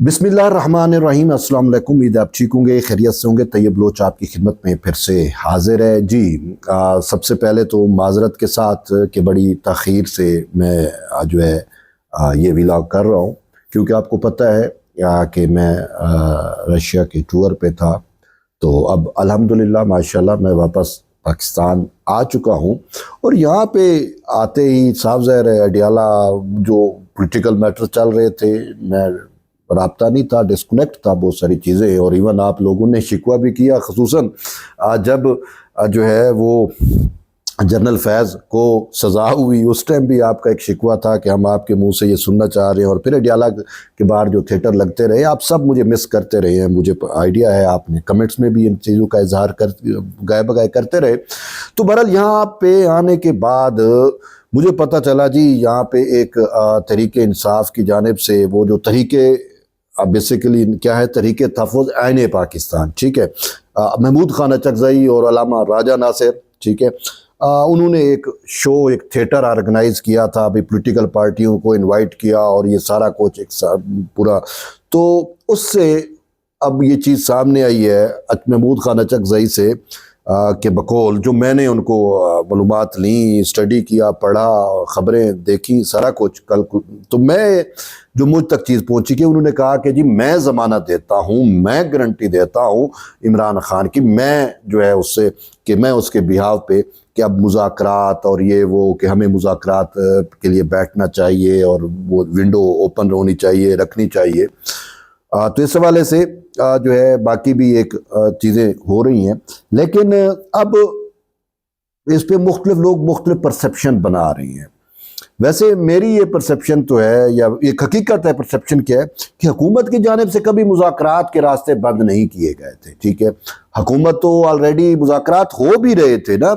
बिस्मिल्लाहिर्रहमानिर्रहीम। अस्सलाम वालेकुम। उम्मीद आप ठीक होंगे, खैरियत से होंगे। तैयब लोच आपकी खिदमत में फिर से हाजिर है जी। सबसे पहले तो माजरत के साथ कि बड़ी ताख़ीर से मैं जो है ये व्लॉग कर रहा हूँ, क्योंकि आपको पता है कि मैं रशिया के टूर पे था। तो अब अल्हम्दुलिल्लाह माशाल्लाह मैं वापस पाकिस्तान आ चुका हूँ। और यहाँ पे आते ही साफ ज़ाहिर है अडियाला जो पॉलिटिकल मैटर चल रहे थे, मैं राब्ता नहीं था, डिस्कनेक्ट था बहुत सारी चीज़ें। और इवन आप लोगों ने शिकवा भी किया, खसूसन जब जो है वो जनरल फैज़ को सज़ा हुई, उस टाइम भी आपका एक शिकवा था कि हम आपके मुंह से ये सुनना चाह रहे हैं। और फिर अडियाला के बाहर जो थिएटर लगते रहे, आप सब मुझे मिस करते रहे हैं, मुझे आइडिया है, आपने कमेंट्स में भी इन चीज़ों का इजहार कर गाय बगाए करते रहे। तो बहरहाल यहाँ पे आने के बाद मुझे पता चला जी, यहाँ पे एक तहरीके इंसाफ की जानिब से वो जो तरीके बेसिकली क्या है, तहरीके तहफ़्फ़ुज़ आईन पाकिस्तान, ठीक है, महमूद खान अचकज़ई और अल्लामा राजा नासिर, ठीक है, उन्होंने एक शो, एक थिएटर ऑर्गेनाइज़ किया था, अभी पॉलिटिकल पार्टियों को इनवाइट किया और ये सारा कुछ एक पूरा। तो उससे अब ये चीज़ सामने आई है महमूद खान अचकज़ई से के बकौल, जो मैंने उनको मालूमात ली, स्टडी किया, पढ़ा, ख़बरें देखी, सारा कुछ कल। तो मैं जो मुझ तक चीज़ पहुंची कि उन्होंने कहा कि जी मैं ज़मानत देता हूं, मैं गारंटी देता हूं इमरान खान की, मैं जो है उससे कि मैं उसके बिहाव पे कि अब मुज़ाकरात और ये वो कि हमें मुज़ाकरात के लिए बैठना चाहिए और वो विंडो ओपन होनी चाहिए, रखनी चाहिए। तो इस हवाले से जो है बाकी भी एक चीज़ें हो रही हैं, लेकिन अब इस पे मुख्तलिफ लोग मुख्तलिफ परसेप्शन बना रही हैं। वैसे मेरी ये परसेप्शन तो है, या एक हकीकत है, परसेप्शन क्या है कि हुकूमत की जानिब से कभी मुज़ाकरात के रास्ते बंद नहीं किए गए थे, ठीक है। हुकूमत तो ऑलरेडी मुज़ाकरात हो भी रहे थे ना।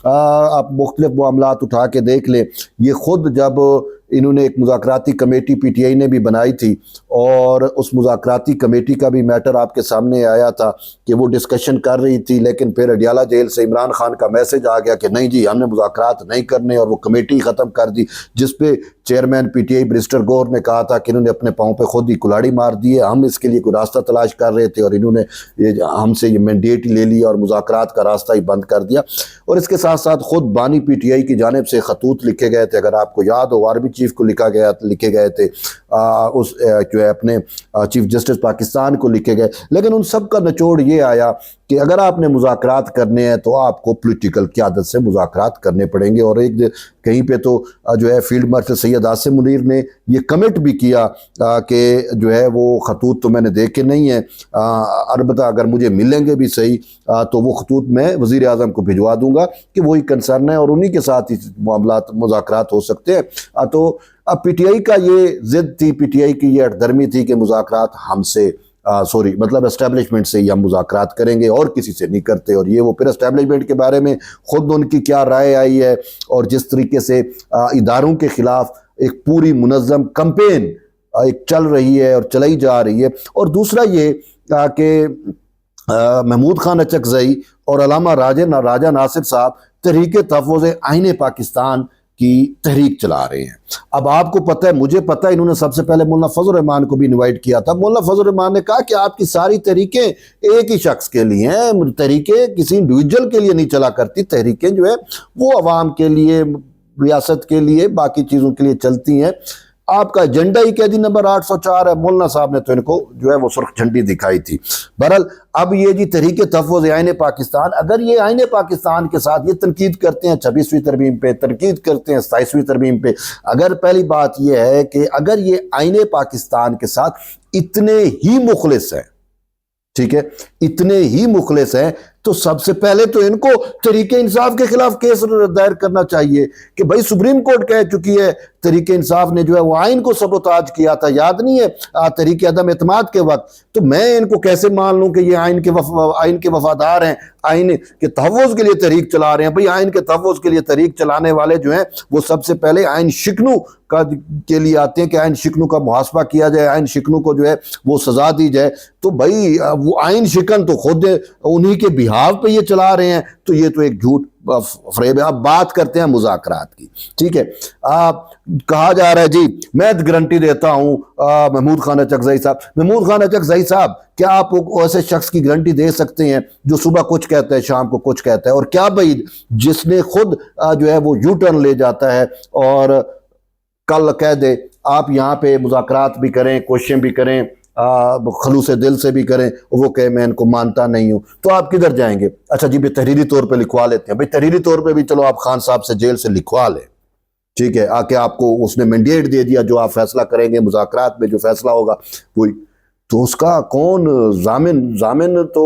आप मुख्तलिफ मामलात उठा के देख लें, ये ख़ुद जब इन्होंने एक मुज़ाकराती कमेटी PTI ने भी बनाई थी, और उस मुज़ाकराती कमेटी का भी मैटर आपके सामने आया था कि वो डिस्कशन कर रही थी, लेकिन फिर अडियाला जेल से इमरान खान का मैसेज आ गया कि नहीं जी हमने मुज़ाकरात नहीं करने, और वो कमेटी ख़त्म कर दी, जिस पे चेयरमैन PTI बैरिस्टर गौर ने कहा था कि इन्होंने अपने पाँव पे खुद ही कुल्हाड़ी मार दी है, हम इसके लिए कोई रास्ता तलाश कर रहे थे और इन्होंने हमसे ये मैंडेट ले लिया और मुज़ाकरात का रास्ता ही बंद कर दिया। और इसके साथ साथ ख़ुद बानी PTI की जानिब से ख़तूत लिखे गए थे, अगर आपको याद हो, आर्मी चीफ को लिखे गए थे, उस जो है अपने चीफ जस्टिस पाकिस्तान को लिखे गए। लेकिन उन सब का निचोड़ ये आया कि अगर आपने मुज़ाकरात करने हैं तो आपको पॉलिटिकल क़यादत से मुज़ाकरात करने पड़ेंगे। और एक कहीं पे तो जो है फील्ड मार्शल सैयद आसिम मुनीर ने ये कमिट भी किया कि जो है वो खतूत तो मैंने देखे नहीं है, अलबत्ता अगर मुझे मिलेंगे भी सही तो वो खतूत मैं वज़ीर आज़म को भिजवा दूंगा कि वही कंसर्न है और उन्हीं के साथ ही मामलात मुज़ाकरात हो सकते हैं। तो अब PTI का ये ज़िद थी, PTI की ये अटदर्मी थी कि मुज़ाकरात हमसे सॉरी मतलब एस्टेब्लिशमेंट से ही हम मुज़ाकरात करेंगे और किसी से नहीं करते। और ये वो फिर एस्टेब्लिशमेंट के बारे में ख़ुद उनकी क्या राय आई है, और जिस तरीके से इदारों के ख़िलाफ़ एक पूरी मुनज़्ज़म कैंपेन एक चल रही है और चलाई जा रही है। और दूसरा ये कि महमूद खान अचकज़ई और अल्लामा राजा नासिर साहब तहरीके तहफ़्फ़ुज़ आईन पाकिस्तान की तहरीक चला रहे हैं। अब आपको पता है, मुझे पता है, इन्होंने सबसे पहले मौलाना फजल रहमान को भी इनवाइट किया था। मौलाना फजल रहमान ने कहा कि आपकी सारी तहरीकें एक ही शख्स के लिए हैं, तहरीकें किसी इंडिविजुअल के लिए नहीं चला करती, तहरीकें जो है वो अवाम के लिए, रियासत के लिए, बाकी चीज़ों के लिए चलती हैं। आपका एजेंडा ही कैदी नंबर 804 है। मौलाना साहब ने तो इनको जो है वो सुर्ख झंडी दिखाई थी। बहरहाल अब ये जी तहरीके तहफ़्फ़ुज़ आईन पाकिस्तान, अगर ये आईन पाकिस्तान के साथ ये तनकीद करते हैं 26वीं तरमीम पे, तनकीद करते हैं 27वीं तरमीम पे, अगर पहली बात ये है कि अगर ये आईन पाकिस्तान के साथ इतने ही मुखलिस हैं, ठीक है, इतने ही मुखलिस हैं, तो सबसे पहले तो इनको तहरीके इंसाफ के खिलाफ केस दायर करना चाहिए कि भाई सुप्रीम कोर्ट कह चुकी है, तहरीके इंसाफ ने जो है वो आइन को सबोताज किया था, याद नहीं है तहरीके अदम एतमाद के वक्त। तो मैं इनको कैसे मान लूं कि ये आइन के वफादार हैं, आइन के तहफ़्फ़ुज़ के लिए तहरीक चला रहे हैं। भाई आइन के तहफ़्फ़ुज़ के लिए तहरीक चलाने वाले जो हैं वो सबसे पहले आइन शिकनू के लिए आते हैं कि आइन शिकनू का मुहासबा किया जाए, आइन शिकनू को जो है वो सज़ा दी जाए। तो भाई वो आइन शिकन तो खुद उन्हीं के बिहाव पे ये चला रहे हैं, तो ये तो एक झूठ फ्रेब है। अब बात करते हैं मुज़ाकरात की, ठीक है। कहा जा रहा है जी मैं गारंटी देता हूं महमूद खान अचकज़ई साहब। महमूद खान अचकज़ई साहब, क्या आप ऐसे शख्स की गारंटी दे सकते हैं जो सुबह कुछ कहता है शाम को कुछ कहता है? और क्या भाई जिसने खुद जो है वो यू टर्न ले जाता है और कल कह दे आप यहाँ पे मुज़ाकरात भी करें, क्वेश्चन भी करें, खलूस दिल से भी करें, वो कहे मैं इनको मानता नहीं हूं, तो आप किधर जाएंगे? अच्छा जी, भाई तहरीरी तौर पे लिखवा लेते हैं। भाई तहरीरी तौर पे भी चलो आप खान साहब से जेल से लिखवा लें, ठीक है। आके आपको उसने मैंडेट दे दिया, जो आप फैसला करेंगे मुज़ाकरात में जो फैसला होगा वही, तो उसका कौन जामिन? जामिन तो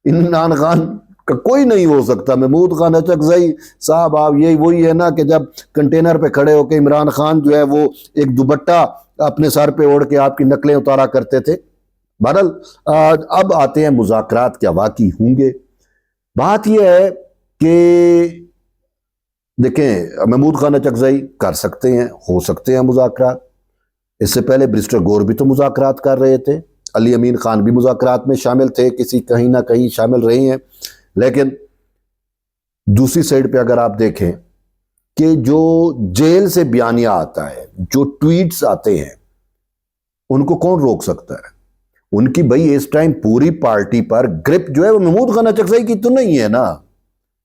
इमरान खान का कोई नहीं हो सकता। महमूद खान अचकज़ई साहब, आप यही वही है ना कि जब कंटेनर पे खड़े होकर इमरान खान जो है वो एक दुपट्टा अपने सर पे ओढ़ के आपकी नकलें उतारा करते थे। बहरहाल अब आते हैं मुज़ाकरात क्या वाकई होंगे। बात यह है कि देखें, महमूद खान अचकज़ई कर सकते हैं, हो सकते हैं मुज़ाकरात। इससे पहले बैरिस्टर गौर भी तो मुज़ाकरात कर रहे थे, अली अमीन खान भी मुज़ाकरात में शामिल थे, किसी कहीं ना कहीं शामिल रहे हैं। लेकिन दूसरी साइड पे अगर आप देखें कि जो जेल से बयानिया आता है, जो ट्वीट्स आते हैं, उनको कौन रोक सकता है? उनकी भाई इस टाइम पूरी पार्टी पर ग्रिप जो है वो महमूद खान अचकज़ई की तो नहीं है ना।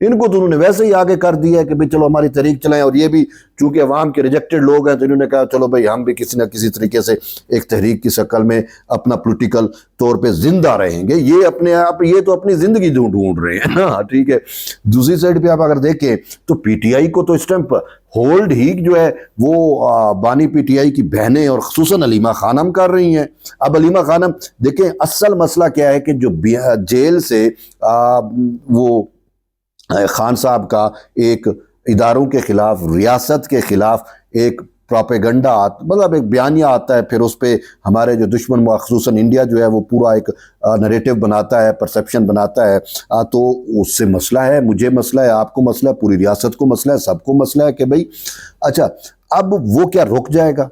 इनको तो उन्होंने वैसे ही आगे कर दिया है कि भाई चलो हमारी तहरीक चलाएं, और ये भी चूंकि अवाम के रिजेक्टेड लोग हैं तो इन्होंने कहा चलो भाई हम भी किसी ना किसी तरीके से एक तहरीक की शक्ल में अपना पॉलिटिकल तौर पे जिंदा रहेंगे। ये अपने आप, ये तो अपनी जिंदगी ढूंढ रहे हैं ना, ठीक है। दूसरी साइड पे आप अगर देखें तो पीटीआई को तो इस टाइम पर होल्ड ही जो है वो बानी पीटीआई की बहनें और खुसूसन अलीमा खानम कर रही हैं। अब अलीमा खानम देखें, असल मसला क्या है कि जो जेल से वो खान साहब का एक इदारों के खिलाफ, रियासत के खिलाफ एक प्रोपेगंडा, मतलब एक बयानिया आता है, फिर उस पर हमारे जो दुश्मन खुसूसन इंडिया जो है वो पूरा एक नरेटिव बनाता है, परसेप्शन बनाता है। तो उससे मसला है, मुझे मसला है, आपको मसला है, पूरी रियासत को मसला है, सबको मसला है कि भाई अच्छा अब वो क्या रुक जाएगा?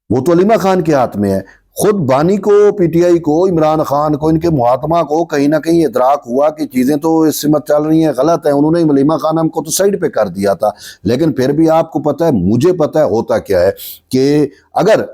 वो तो अलीमा खान के हाथ में है। खुद बानी को, पीटीआई को, इमरान खान को, इनके मुहातमा को कहीं ना कहीं इदराक हुआ कि चीज़ें तो इस सिमत चल रही हैं, गलत है। उन्होंने अलीमा खानम को तो साइड पे कर दिया था। लेकिन फिर भी आपको पता है, मुझे पता है होता क्या है कि अगर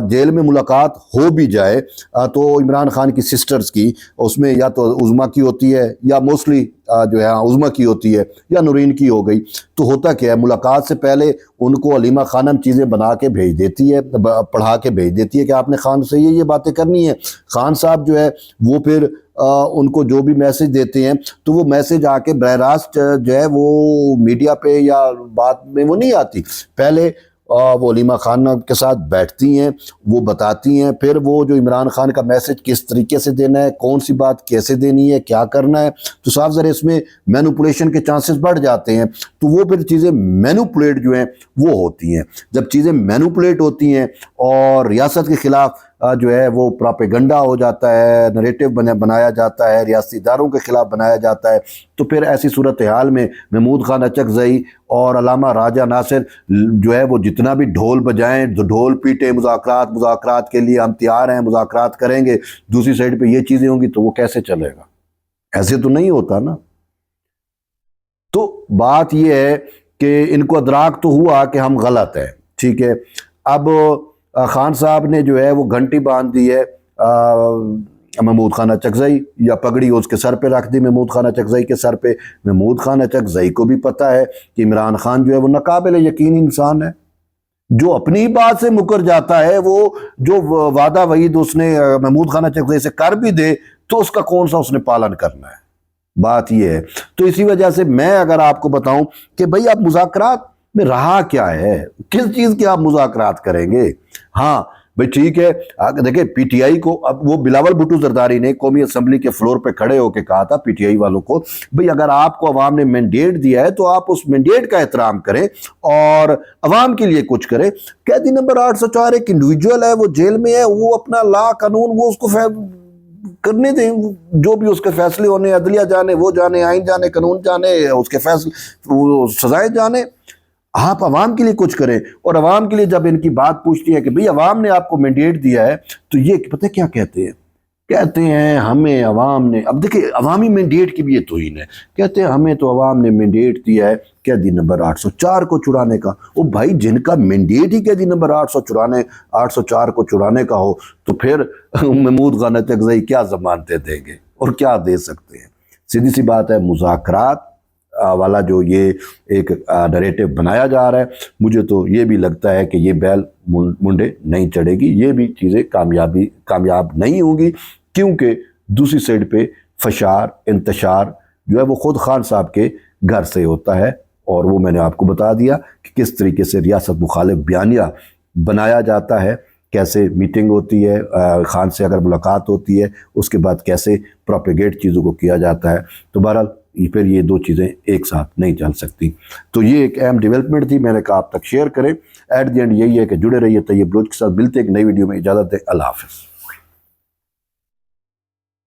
जेल में मुलाकात हो भी जाए तो इमरान खान की सिस्टर्स की, उसमें या तो उज़मा की होती है या मोस्टली जो है उज़मा की होती है या नूरीन की हो गई। तो होता क्या है, मुलाकात से पहले उनको अलीमा खानम चीज़ें बना के भेज देती है, पढ़ा के भेज देती है कि आपने खान से ये बातें करनी है। खान साहब जो है वो फिर उनको जो भी मैसेज देते हैं तो वो मैसेज आके बरह रास्त जो है वो मीडिया पे या बात में वो नहीं आती। पहले वो अलीमा खान के साथ बैठती हैं, वो बताती हैं, फिर वो जो इमरान खान का मैसेज किस तरीके से देना है, कौन सी बात कैसे देनी है, क्या करना है, तो साफ ज़रा इसमें मैनिपुलेशन के चांसेस बढ़ जाते हैं। तो वो फिर चीज़ें मैनिपुलेट जो हैं वो होती हैं। जब चीज़ें मैनिपुलेट होती हैं और रियासत के ख़िलाफ़ जो है वो प्रोपेगंडा हो जाता है, नरेटिव बनाया जाता है, रियासती इदारों के ख़िलाफ़ बनाया जाता है, तो फिर ऐसी सूरत हाल में महमूद खान अचकज़ई और अल्लामा राजा नासिर जो है वो जितना भी ढोल बजाएं, ढोल पीटे, मुज़ाकरात के लिए हम तैयार हैं, मुज़ाकरात करेंगे, दूसरी साइड पे ये चीज़ें होंगी तो वो कैसे चलेगा? ऐसे तो नहीं होता ना। तो बात ये है कि इनको अदराक तो हुआ कि हम गलत हैं, ठीक है। अब खान साहब ने जो है वो घंटी बांध दी है महमूद खान अचकज़ई, या पगड़ी उसके सर पे रख दी महमूद खान अचकज़ई के सर पे। महमूद खान अचकज़ई को भी पता है कि इमरान खान जो है वो नाकाबिल यकीन इंसान है, जो अपनी ही बात से मुकर जाता है। वो जो वादा वहीद उसने महमूद खान अचकज़ई से कर भी दे तो उसका कौन सा उसने पालन करना है। बात यह है। तो इसी वजह से मैं अगर आपको बताऊं कि भाई आप मुज़ाकरात में रहा क्या है, किस चीज़ के आप मुज़ाकरात करेंगे? हाँ भाई ठीक है, देखिए पीटीआई को, अब वो बिलावल भुट्टो जरदारी ने कौमी असम्बली के फ्लोर पे खड़े होकर कहा था पीटीआई वालों को, भाई अगर आपको अवाम ने मैंडेट दिया है तो आप उस मैंडेट का एहतराम करें और अवाम के लिए कुछ करें। कैदी नंबर 804 एक इंडिविजुअल है, वो जेल में है, वो अपना ला कानून वो उसको करने दें, जो भी उसके फैसले होने, अदलिया जाने, वो जाने, आइन जाने, कानून जाने, उसके फैसले, वो सजाएं जाने। आप अवाम के लिए कुछ करें। और अवाम के लिए जब इनकी बात पूछती है कि भाई अवाम ने आपको मैंडेट दिया है, तो ये पता क्या कहते हैं कहते हैं हमें अवाम ने, अब देखिए अवामी मैंडेट की भी ये तौहीन है। कहते हैं हमें तो अवाम ने मैंडेट दिया है कैदी नंबर 804 को छुड़ाने का। ओ भाई, जिनका मैंडेट ही कैदी नंबर 804 को छुड़ाने का हो तो फिर महमूद खान तकज़ई क्या ज़मानतें देंगे और क्या दे सकते हैं। सीधी सी बात है, मुज़ाकरात वाला जो ये एक नरेटिव बनाया जा रहा है, मुझे तो ये भी लगता है कि ये बैल मुंडे नहीं चढ़ेगी, ये भी चीज़ें कामयाब नहीं होंगी, क्योंकि दूसरी साइड पे फशार इंतशार जो है वो ख़ुद खान साहब के घर से होता है। और वो मैंने आपको बता दिया कि किस तरीके से रियासत मुखालिफ बयानिया बनाया जाता है, कैसे मीटिंग होती है, खान से अगर मुलाकात होती है उसके बाद कैसे प्रोपेगेट चीज़ों को किया जाता है। तो बहरहाल फिर ये दो चीज़ें एक साथ नहीं चल सकती। तो ये एक अहम डेवलपमेंट थी, मैंने कहा आप तक शेयर करें। एट द एंड यही है कि जुड़े रहिए तैयब बलोच के साथ। मिलते एक नई वीडियो में, इजाज़त दें, अल्लाह हाफ़िज़।